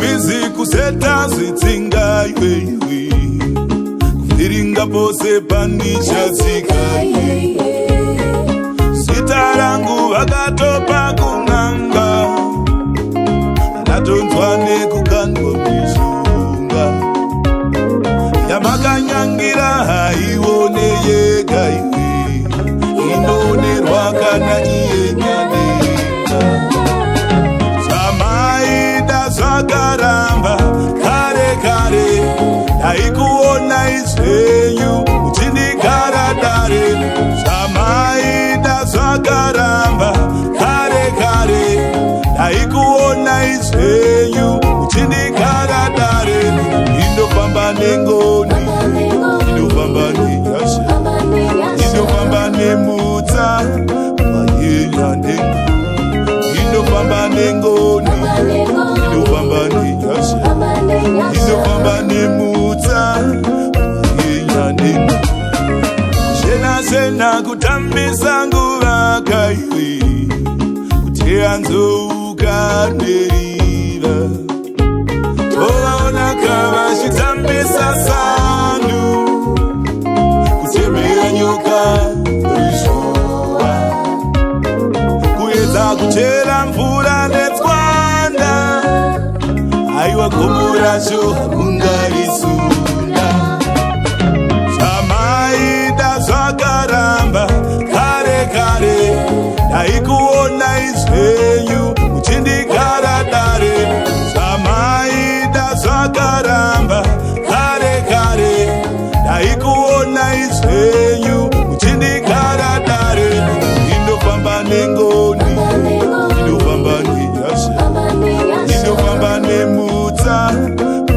Busy kuseta zwitsinga kufiringa pose panichatsika zita rangu vakatopa kun'anga ndatonzwa nekukandwa mishonga yamakanyangira haione yega inonerwa kana iye nyanenga zvamaida zvakaramba kare kare haikuona izvenyu uchindigara dare zvamaida zvakaramba kare kare haikuona izvenyu uchindigara dare indofamba nengoni indofamba nenyasha indofamba nemutsa vayenyandenga indofamba nengoni indofamba nenyasha indofamba nemutsa vayenyandenga sena kutambisa nguva kaiwe kuteanzouka nderira tovaona kavachitambisa sanu kutemera nyoka rishova kuedza kuchera mvura netswanda aiwa gomo racho hakungarisunda zvamaida zvakaramba kare kare haikuona izvenyu uchindigara dare zvamaida zvakaramba kare kare haikuona izvenyu uchindigara dare indofamba nengoni indofamba nenyasha indofamba nemutsa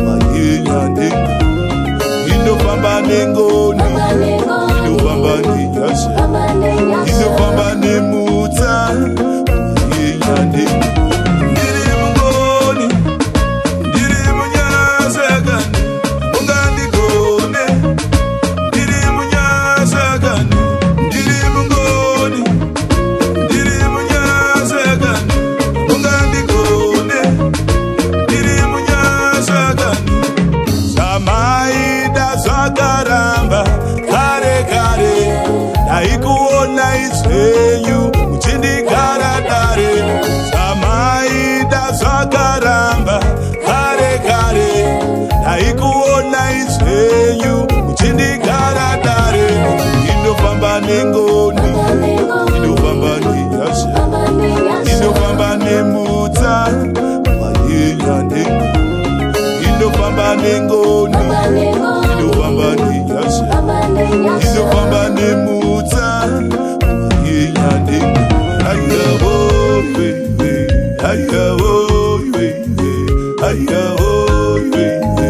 vayenyandenga indofamba nengoni indofamba nenyasha indofamba nemutsa vayenyandenga ndiri mungoni ndiri munyasha kani ungandigone ndiri munyasha kani ndiri mungoni ndiri munyasha kani ungandigone ndiri munyasha kani zvamaida zvakaramba kare kare haikuona izvenyu uchindigara dare zvamaida zvakaramba kare kare haikuona izvenyu uchindigara dare indofamba nengoni indofamba nenyasha indofamba nemutsa vayenyandenga indofamba nengoni indofamba nenyasha indofamba nemutsa vayenyandenga ayavo baby ayavo baby ayavo baby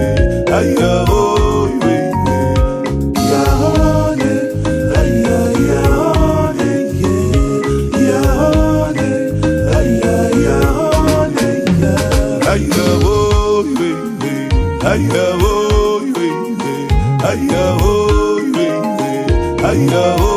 ayavo baby yahone ayayahone yahone ayayahone ayavo baby ayavo baby ayavo baby ayavo